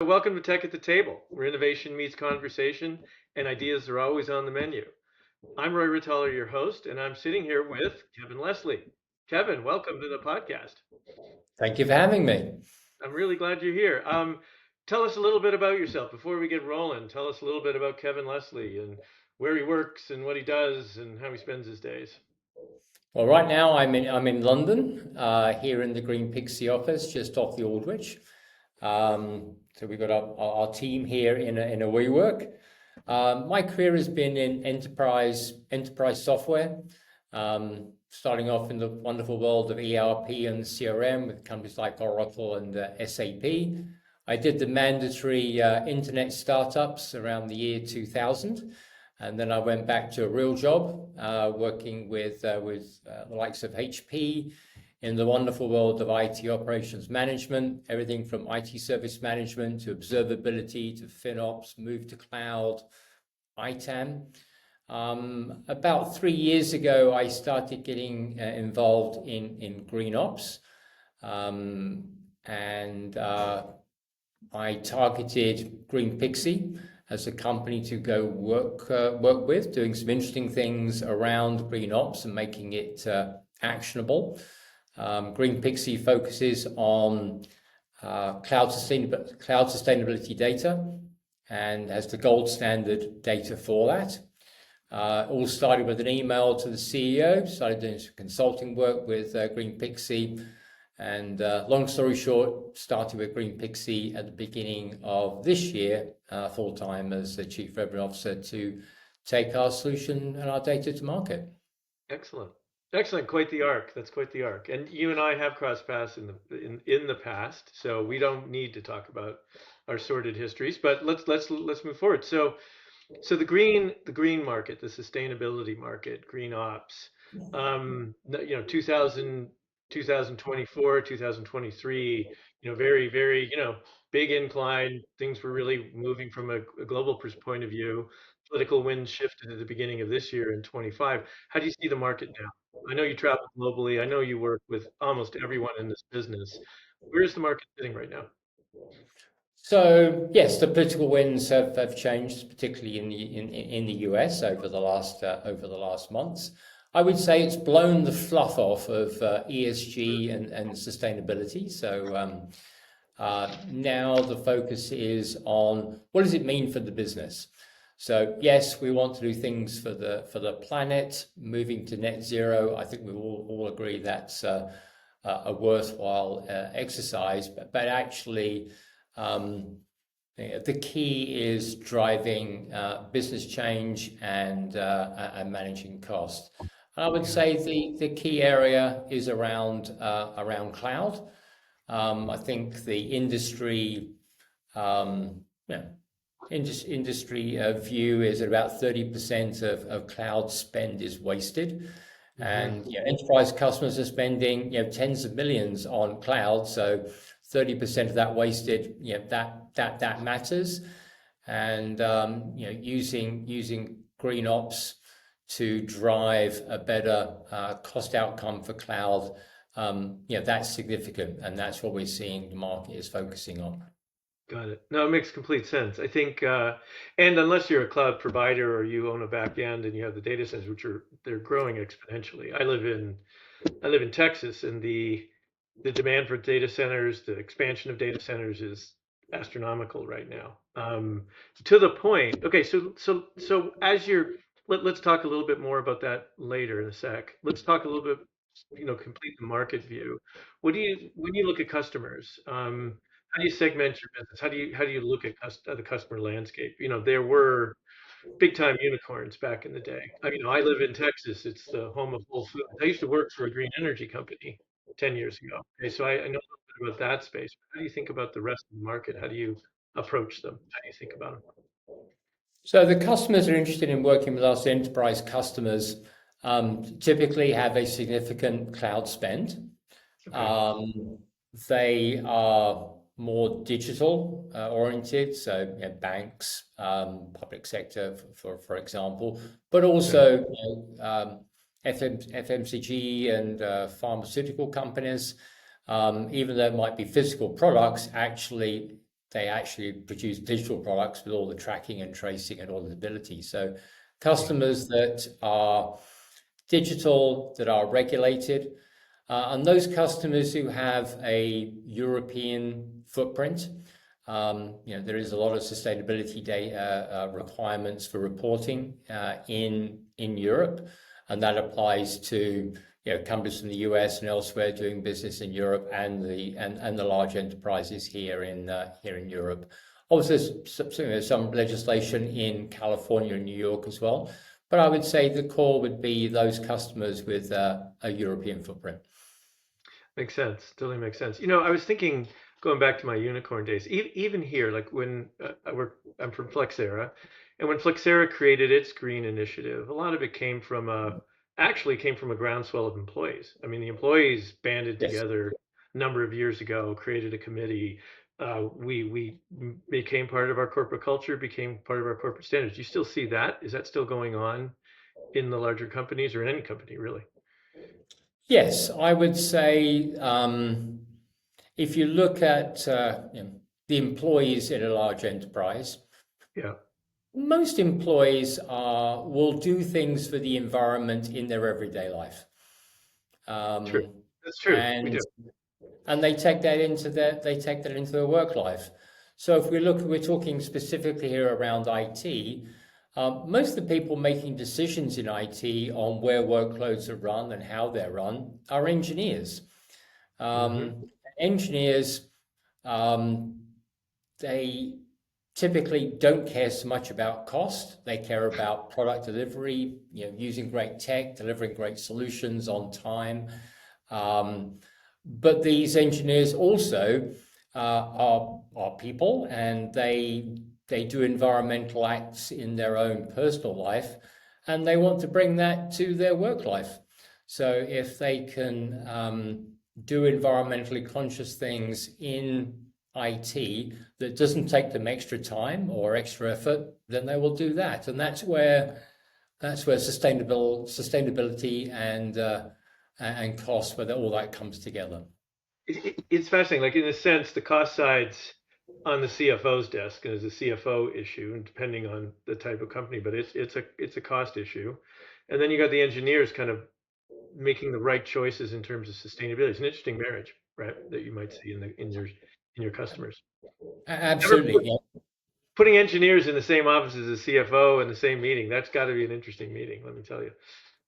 Welcome to Tech at the Table, where innovation meets conversation and ideas are always on the menu. I'm Roy Ritaller, your host, and I'm sitting here with Kevin Leslie. Kevin, welcome to the podcast. Thank you for having me. I'm really glad you're here. Tell us a little bit about yourself before we get rolling. Tell us a little bit about Kevin Leslie and where he works and what he does and how he spends his days. Well, right now I'm in London, here in the Greenpixie office, just off the Aldwych. So we've got our team here in a WeWork. My career has been in enterprise software, starting off in the wonderful world of ERP and CRM with companies like Oracle and SAP. I did the mandatory internet startups around the year 2000. And then I went back to a real job, working with the likes of HP in the wonderful world of IT operations management, everything from IT service management to observability to FinOps, move to cloud, ITAM. About 3 years ago, I started getting involved in GreenOps, and I targeted Greenpixie as a company to go work with, doing some interesting things around GreenOps and making it actionable. Greenpixie focuses on cloud sustainability data and has the gold standard data for that. All started with an email to the CEO, started doing some consulting work with Greenpixie. And long story short, started with Greenpixie at the beginning of this year, full-time as the Chief Revenue Officer to take our solution and our data to market. Excellent. Excellent. Quite the arc. That's quite the arc. And you and I have crossed paths in the past, so we don't need to talk about our sordid histories, but let's move forward. So the green market, the sustainability market, green ops, 2024, 2023, very, very, big incline. Things were really moving from a global point of view. Political winds shifted at the beginning of this year in 25. How do you see the market now? I know you travel globally. I know you work with almost everyone in this business. Where's the market sitting right now? So yes, the political winds have changed, particularly in the US over the last months. I would say it's blown the fluff off of ESG and sustainability. So now the focus is on what does it mean for the business. So yes, we want to do things for the planet, moving to net zero. I think we all agree that's a worthwhile exercise, but actually. The key is driving business change and managing cost. I would say the key area is around cloud. I think the industry view is that about 30% of cloud spend is wasted. And enterprise customers are spending tens of millions on cloud, so 30% of that wasted, that matters. And using GreenOps to drive a better cost outcome for cloud, that's significant, and that's what we're seeing the market is focusing on. Got it. No, it makes complete sense. I think, and unless you're a cloud provider or you own a back end and you have the data centers, they're growing exponentially. I live in Texas, and the demand for data centers, the expansion of data centers is astronomical right now. To the point. Okay, so as let's talk a little bit more about that later in a sec. Let's talk a little bit, complete the market view. When you look at customers, how do you segment your business? How do you look at the customer landscape? There were big time unicorns back in the day. I live in Texas. It's the home of Whole Foods. I used to work for a green energy company 10 years ago. Okay, so I know a little bit about that space. How do you think about the rest of the market? How do you approach them? How do you think about them? So the customers are interested in working with us. Enterprise customers typically have a significant cloud spend. Okay. They are more digital oriented, so banks, public sector, for example, but also FMCG and pharmaceutical companies. Even though it might be physical products, actually they actually produce digital products with all the tracking and tracing and auditability. So customers that are digital, that are regulated, and those customers who have a European footprint, there is a lot of sustainability data requirements for reporting in Europe, and that applies to companies from the US and elsewhere doing business in Europe, and the large enterprises here in Europe. Obviously, there's some legislation in California and New York as well, but I would say the core would be those customers with a European footprint. Makes sense. Totally makes sense. I was thinking, going back to my unicorn days, even here, like when I'm from Flexera, and when Flexera created its green initiative, a lot of it actually came from a groundswell of employees. I mean, the employees banded Yes. together a number of years ago, created a committee. We became part of our corporate culture, became part of our corporate standards. Do you still see that? Is that still going on in the larger companies or in any company, really? Yes, I would say if you look at the employees in a large enterprise, Yeah, most employees will do things for the environment in their everyday life, true. um, That's true. We and do. they take that into their work life. So if we're talking specifically here around IT. Most of the people making decisions in IT on where workloads are run and how they're run are engineers. Hmm. Engineers, um, they typically don't care so much about cost. They care about product delivery, using great tech, delivering great solutions on time. But these engineers also are people, and they do environmental acts in their own personal life, and they want to bring that to their work life. So if they can do environmentally conscious things in IT that doesn't take them extra time or extra effort, then they will do that, and that's where sustainability and cost, where all that comes together. It's fascinating. Like in a sense, the cost side's on the CFO's desk, and is a CFO issue, and depending on the type of company, but it's a cost issue. And then you got the engineers kind of making the right choices in terms of sustainability. It's an interesting marriage, right? That you might see in your customers. Never Absolutely, yeah. putting engineers in the same office as a CFO in the same meeting. That's got to be an interesting meeting, let me tell you.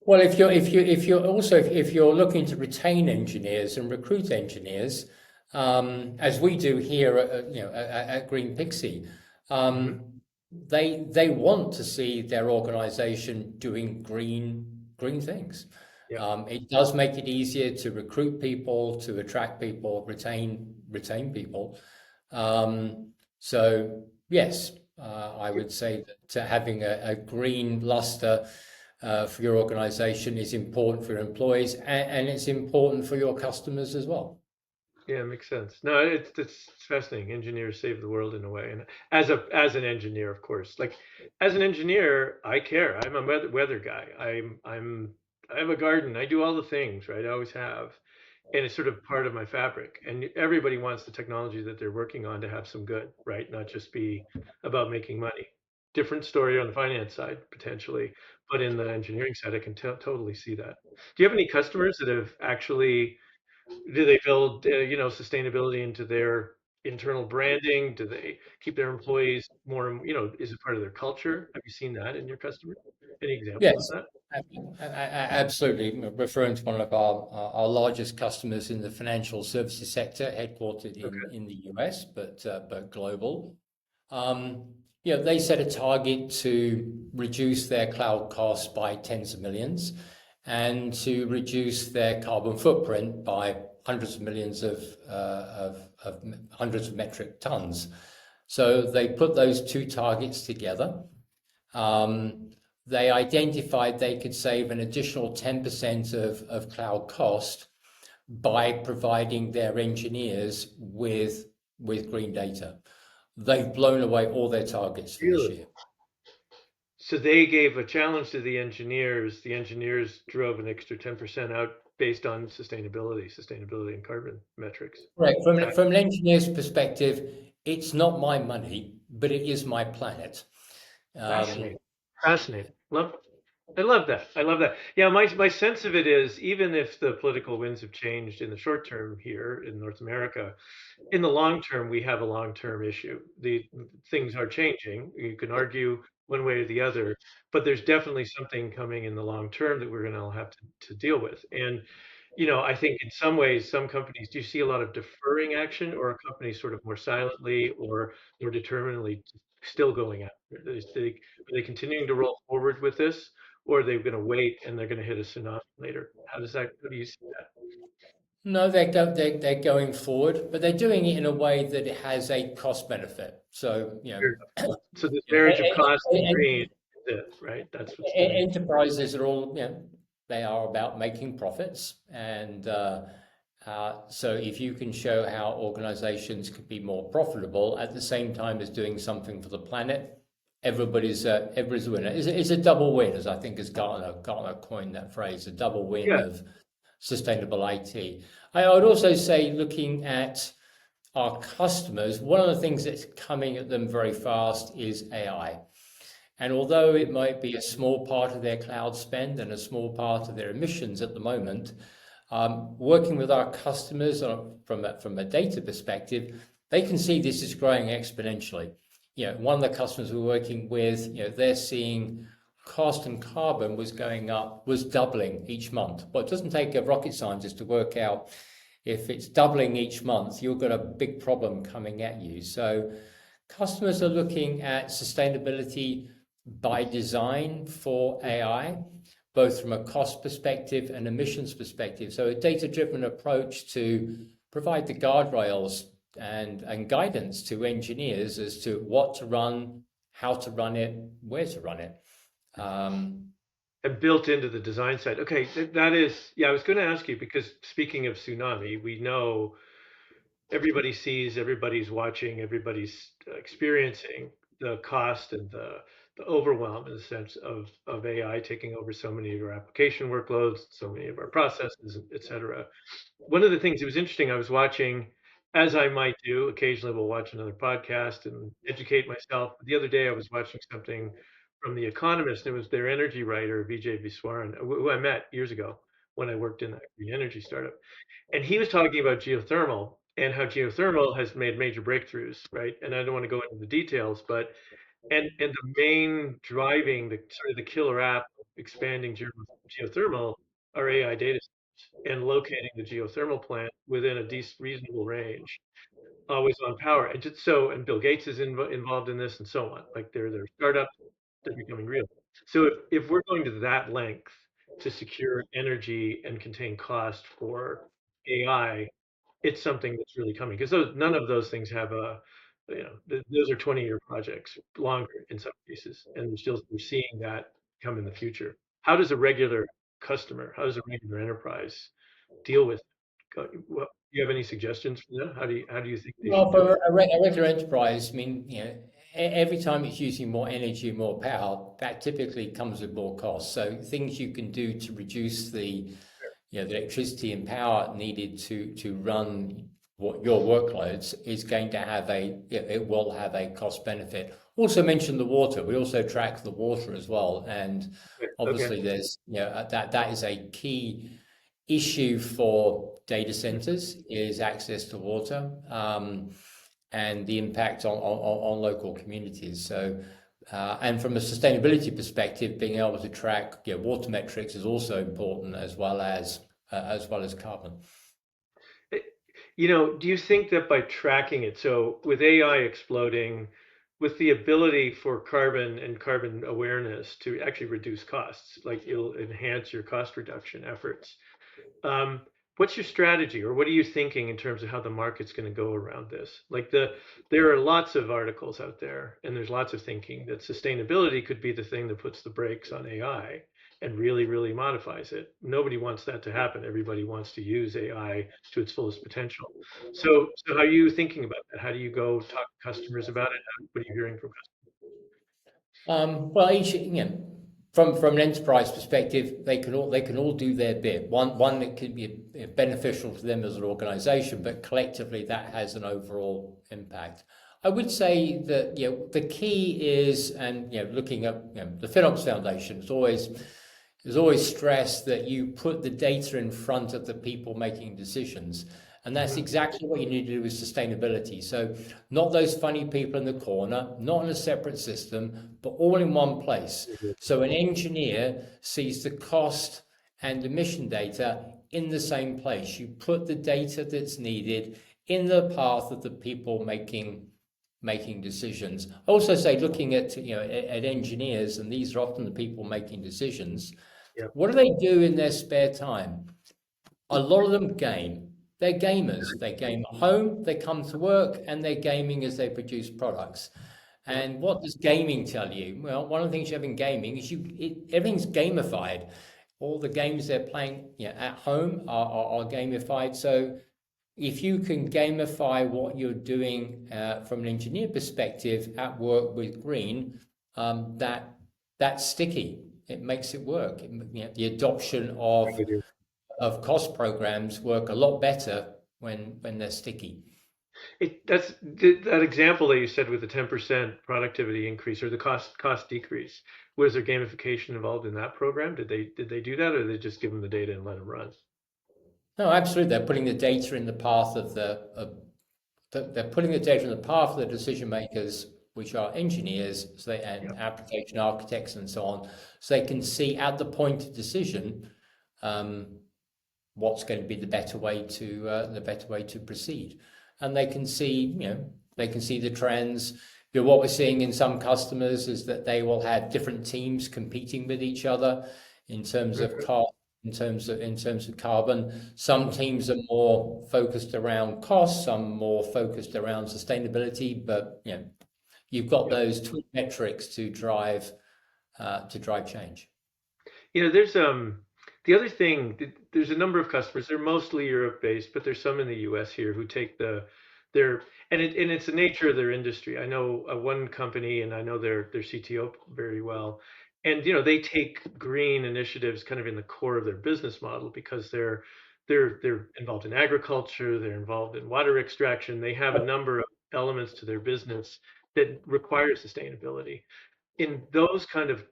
Well, if you're looking to retain engineers and recruit engineers, as we do here at Greenpixie, Hmm. um, they want to see their organization doing green things. Yeah. It does make it easier to recruit people, to attract people, retain people. So yes, I would say that having a green luster for your organization is important for your employees, and it's important for your customers as well. Yeah, it makes sense. No, it's fascinating. Engineers save the world in a way, and as an engineer, of course, like as an engineer, I care. I'm a weather guy. I have a garden. I do all the things, right? I always have, and it's sort of part of my fabric. And everybody wants the technology that they're working on to have some good, right? Not just be about making money. Different story on the finance side potentially, but in the engineering side, I can totally see that. Do you have any customers that have actually do they build, sustainability into their internal branding? Do they keep their employees more, is it part of their culture? Have you seen that in your customers? Any examples of Yes, that? absolutely. Referring to one of our largest customers in the financial services sector, headquartered Okay. in the US, but global. Um, they set a target to reduce their cloud costs by tens of millions, and to reduce their carbon footprint by hundreds of millions of hundreds of metric tons. So they put those two targets together. Um, they identified they could save an additional 10% of cloud cost by providing their engineers with green data. They've blown away all their targets for this Really? year. So they gave a challenge to the engineers. The engineers drove an extra 10% out based on sustainability and carbon metrics. Right. From an engineer's perspective, it's not my money, but it is my planet. Fascinating. Um, Fascinating. I love that. I love that. Yeah, my sense of it is even if the political winds have changed in the short term here in North America, in the long term, we have a long-term issue. The things are changing. You can argue one way or the other, but there's definitely something coming in the long term that we're going to have to deal with. And, I think in some ways, some companies, do you see a lot of deferring action, or are companies sort of more silently or more determinedly still going after it? Are they continuing to roll forward with this, or are they going to wait and they're going to hit a tsunami later? How do you see that? no, they're going forward, but they're doing it in a way that it has a cost benefit. So, Fair enough. So this you know, marriage of cost and and green is it, right? That's what's doing it. enterprises are all, they are about making profits. And so if you can show how organizations could be more profitable at the same time as doing something for the planet, everybody's a winner. It's a double win, as I think as Gartner coined that phrase, a double win Yeah, of sustainable IT. I would also say, looking at our customers, one of the things that's coming at them very fast is AI. And although it might be a small part of their cloud spend and a small part of their emissions at the moment, working with our customers from a data perspective, they can see this is growing exponentially. One of the customers we're working with, they're seeing cost and carbon was doubling each month. Well, it doesn't take a rocket scientist to work out if it's doubling each month, you've got a big problem coming at you. So customers are looking at sustainability by design for AI, both from a cost perspective and emissions perspective. So a data-driven approach to provide the guardrails and guidance to engineers as to what to run, how to run it, where to run it. and built into the design side. Okay, that is, yeah, I was going to ask you because speaking of tsunami, we know everybody sees, everybody's watching, everybody's experiencing the cost and the overwhelm in the sense of AI taking over so many of our application workloads, so many of our processes, et cetera. One of the things that was interesting, I was watching, as I might do, occasionally we'll watch another podcast and educate myself. The other day I was watching something from The Economist, and it was their energy writer, Vijay Viswaran, who I met years ago when I worked in that green energy startup. And he was talking about geothermal and how geothermal has made major breakthroughs, right? And I don't want to go into the details, but and the main driving the sort of the killer app of expanding geothermal are AI data centers and locating the geothermal plant within a decent reasonable range, always on power. And just so, and Bill Gates is involved in this and so on. Like they're startups, they're becoming real. So if we're going to that length to secure energy and contain cost for AI, it's something that's really coming because none of those things have those are 20-year projects, longer in some cases, and we're seeing that come in the future. How does a regular customer, how does a regular enterprise deal with it? Well, do you have any suggestions for them? How do you think they Well, should do for it? a regular enterprise, I mean, every time it's using more energy, more power, that typically comes with more cost. So things you can do to reduce the electricity and power needed to run what your workloads is going to have it will have a cost benefit. Also mention the water. We also track the water as well, and Okay. obviously there's that is a key issue for data centers is access to water, and the impact on local communities. So, and from a sustainability perspective, being able to track water metrics is also important as well as carbon. Do you think that by tracking it, so with AI exploding, with the ability for carbon and carbon awareness to actually reduce costs, like it'll enhance your cost reduction efforts, um, what's your strategy, or what are you thinking in terms of how the market's going to go around this? There are lots of articles out there, and there's lots of thinking that sustainability could be the thing that puts the brakes on AI and really, really modifies it. Nobody wants that to happen. Everybody wants to use AI to its fullest potential. So how are you thinking about that? How do you go talk to customers about it? What are you hearing from Well, each from an enterprise perspective, they can all do their bit. One that could be beneficial to them as an organization, but collectively that has an overall impact. I would say that the key is, and looking at the FinOps Foundation, there's always stress that you put the data in front of the people making decisions. And that's Mhm. exactly what you need to do with sustainability. So, not those funny people in the corner, not in a separate system, but all in one place. So, an engineer sees the cost and emission data in the same place. You put the data that's needed in the path of the people making decisions. I also say, looking at engineers, and these are often the people making decisions. Yep. What do they do in their spare time? A lot of them game. They're gamers. They game at home, they come to work, and they're gaming as they produce products. Yep. And what does gaming tell you? Well, one of the things you have in gaming is everything's gamified. All the games they're playing at home are gamified. So if you can gamify what you're doing from an engineer perspective at work with green, that's sticky. It makes it work. The adoption of With you. cost programs work a lot better when they're sticky. That example that you said with the 10% productivity increase or the cost decrease. Was there gamification involved in that program? Did they do that, or did they just give them the data and let them run? No, absolutely. They're putting the data in the path of they're putting the data in the path of the decision makers, which are engineers, and Yep. application architects and so on, so they can see at the point of decision um, what's going to be the better way to proceed, and they can see the trends. What we're seeing in some customers is that they will have different teams competing with each other in terms of Mhm. in terms of carbon. Some teams are more focused around cost, some more focused around sustainability, but you've got Yep. those twin metrics to drive change. There's the other thing. There's a number of customers. They're mostly Europe based, but there's some in the U.S. here who take their and it's the nature of their industry. I know one company, and I know their CTO very well, and they take green initiatives kind of in the core of their business model because they're involved in agriculture, they're involved in water extraction. They have a number of elements to their business that require sustainability. In those kind of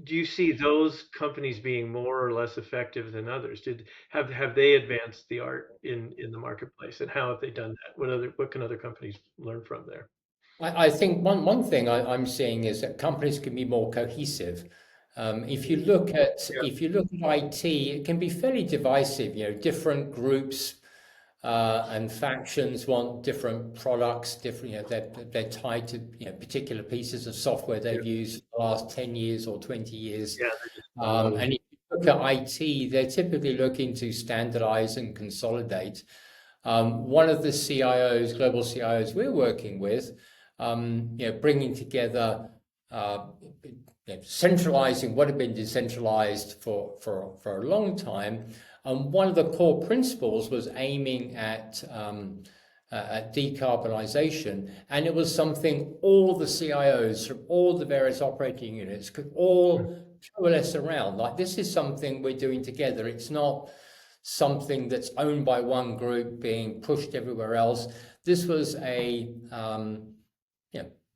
Do you see those companies being more or less effective than others? Have they advanced the art in the marketplace, and how have they done that? What can other companies learn from there? I think one thing I'm seeing is that companies can be more cohesive. If you look at Yeah. if you look at IT, it can be fairly divisive. Different groups and factions want different products. Different, they're tied to particular pieces of software Yeah. they've used for the last 10 years or 20 years. Yeah, they're just models. And if you look at IT, they're typically looking to standardize and consolidate. One of the CIOs, global CIOs we're working with, bringing together, centralizing what had been decentralized for a long time. And one of the core principles was aiming at decarbonisation, and it was something all the CIOs from all the various operating units could all coalesce around. Like, this is something we're doing together. It's not something that's owned by one group being pushed everywhere else. This was a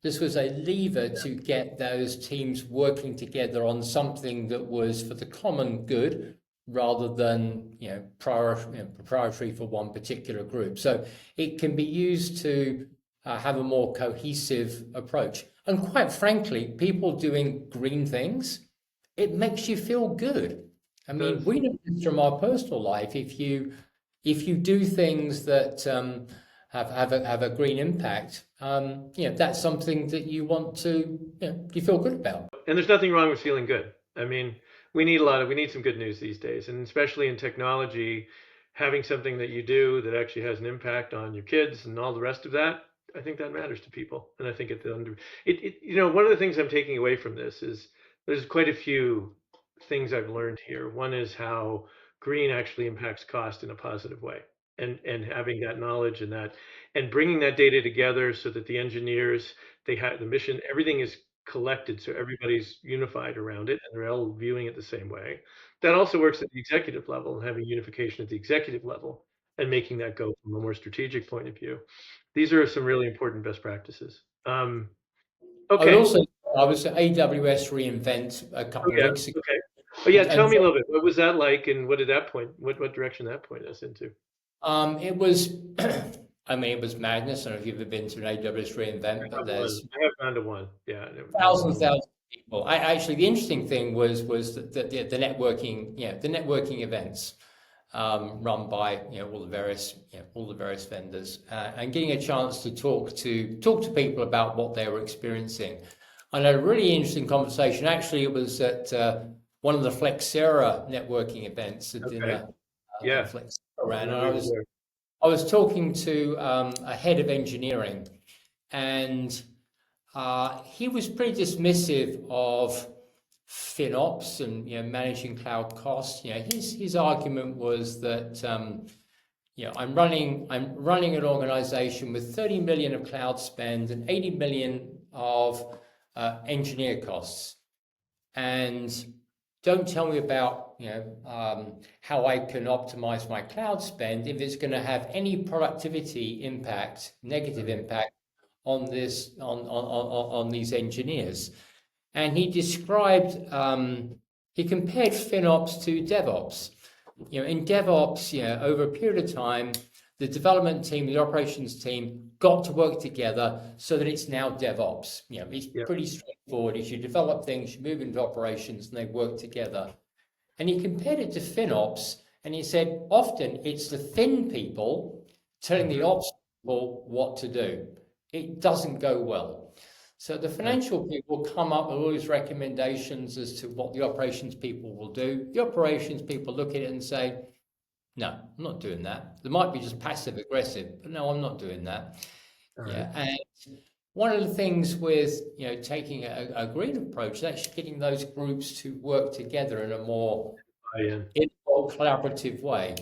this was a lever to get those teams working together on something that was for the common good, rather than proprietary for one particular group. So it can be used to have a more cohesive approach. And quite frankly, people doing green things, it makes you feel good. I It mean, does. we know this from our personal life. If you do things that have a green impact, that's something that you want to, you feel good about. And there's nothing wrong with feeling good. I mean, we need some good news these days, and especially in technology, having something that you do that actually has an impact on your kids and all the rest of that. I think that matters to people, and I think one of the things I'm taking away from this is there's quite a few things I've learned here. One is how green actually impacts cost in a positive way, and having that knowledge and bringing that data together so that the engineers, they have the mission, everything is collected so everybody's unified around it and they're all viewing it the same way. That also works at the executive level and having unification at the executive level and making that go from a more strategic point of view. These are some really important best practices. I would Okay. also, I was at AWS reInvent a Oh couple of yeah. weeks ago, Okay. Oh yeah. Tell and me a little bit. What was that like, and what did that point? What direction that point us into? it was, I mean, it was madness. I don't know if you've ever been to an AWS reInvent, but there's I have gone to one. Yeah. Never been to one. thousands of people. I actually, the interesting thing was the networking, the networking events run by all the various vendors, and getting a chance to talk to people about what they were experiencing. I had a really interesting conversation. Actually, it was at one of the Flexera networking events, a Okay. dinner Yeah. that Flexera ran, and Remember you were I was talking to a head of engineering, and he was pretty dismissive of FinOps and managing cloud costs. His argument was that I'm running an organization with 30 million of cloud spend and 80 million of engineer costs, and don't tell me about how I can optimize my cloud spend if it's going to have any productivity impact, negative impact on these engineers. And he described, he compared FinOps to DevOps. In DevOps, over a period of time, the development team, the operations team got to work together so that it's now DevOps. It's pretty straightforward. As you develop things, you move into operations and they work together. And he compared it to FinOps, and he said often it's the fin people telling the ops people what to do. It doesn't go well. So the financial people come up with all these recommendations as to what the operations people will do. The operations people look at it and say, no, I'm not doing that. There might be just passive aggressive, but no, I'm not doing that. And one of the things with taking a green approach is actually getting those groups to work together in a more collaborative way.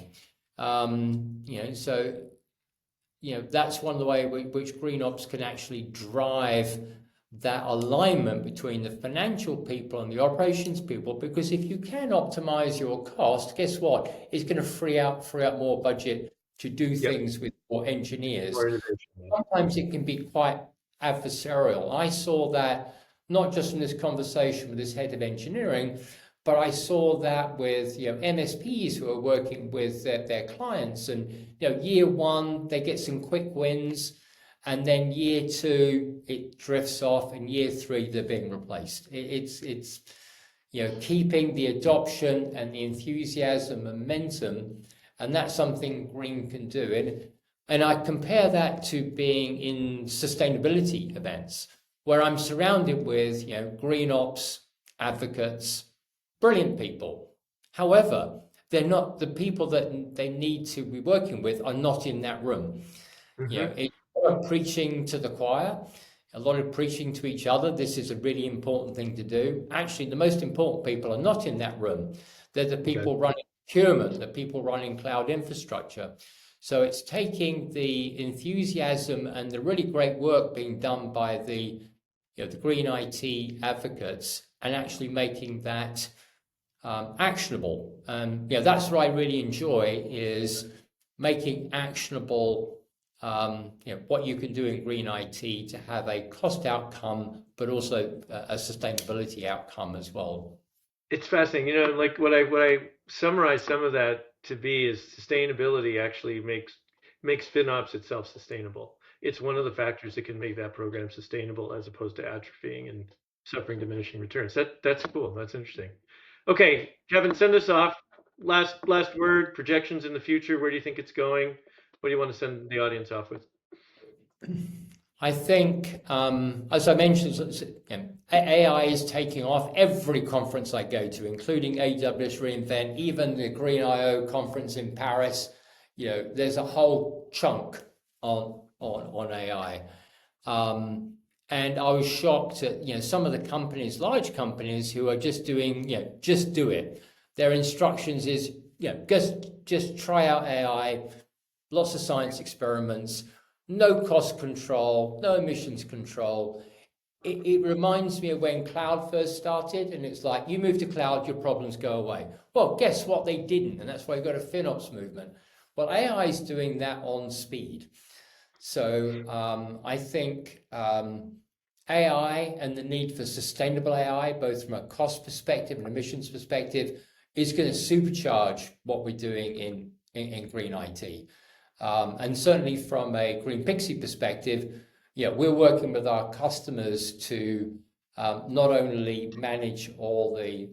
That's one of the ways which GreenOps can actually drive that alignment between the financial people and the operations people, because if you can optimize your cost, guess what? It's going to free up more budget to do things with more engineers. Sometimes it can be quite adversarial. I saw that not just in this conversation with this head of engineering, but I saw that with MSPs who are working with their clients, and year one they get some quick wins, and then year two it drifts off, and year three they're being replaced. It's keeping the adoption and the enthusiasm, momentum, and that's something Green can do. And I compare that to being in sustainability events where I'm surrounded with GreenOps advocates, brilliant people. However, they're not the people that they need to be working with are not in that room. It's a lot of preaching to the choir, a lot of preaching to each other. This is a really important thing to do. Actually, the most important people are not in that room. They're the people running procurement, the people running cloud infrastructure. So it's taking the enthusiasm and the really great work being done by the green IT advocates and actually making that actionable. That's what I really enjoy, is making actionable what you can do in green IT to have a cost outcome, but also a sustainability outcome as well. It's fascinating. Like what I summarize some of that to be is sustainability actually makes FinOps itself sustainable. It's one of the factors that can make that program sustainable as opposed to atrophying and suffering diminishing returns. That's cool. That's interesting. Okay, Kevin, send us off. Last word, projections in the future. Where do you think it's going? What do you want to send the audience off with? I think, as I mentioned, AI is taking off. Every conference I go to, including AWS reInvent, even the Green IO conference in Paris, there's a whole chunk on AI. And I was shocked at some of the companies, large companies, who are just doing just do it. Their instructions is just try out AI, lots of science experiments, no cost control, no emissions control. it reminds me of when cloud first started, and it's like you move to cloud, your problems go away. Well, guess what? They didn't, and that's why you got a FinOps movement. Well, AI is doing that on speed. So I think AI and the need for sustainable AI, both from a cost perspective and emissions perspective, is going to supercharge what we're doing in green IT. And certainly from a Greenpixie perspective, yeah, we're working with our customers to not only manage uh, all the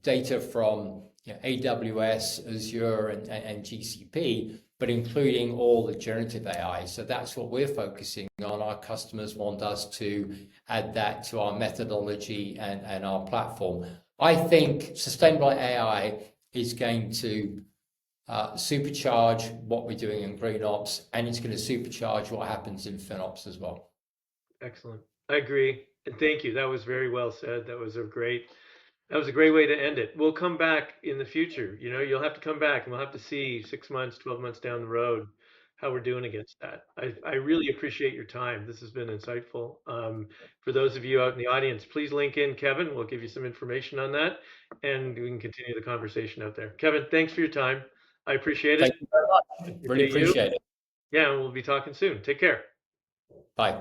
data from AWS, Azure, and GCP, but including all the generative AI. So that's what we're focusing on. Our customers want us to add that to our methodology and our platform. I think sustainable AI is going to supercharge what we're doing in GreenOps, and it's going to supercharge what happens in FinOps as well. Excellent. I agree. And thank you. That was very well said. That was a great way to end it. We'll come back in the future. You know, you'll have to come back and we'll have to see 6 months, 12 months down the road how we're doing against that. I really appreciate your time. This has been insightful. For those of you out in the audience, please link in Kevin. We'll give you some information on that and we can continue the conversation out there. Kevin, thanks for your time. I appreciate Thank it. you very much. Really Appreciate you. appreciate it. Yeah, and we'll be talking soon. Take care. Bye.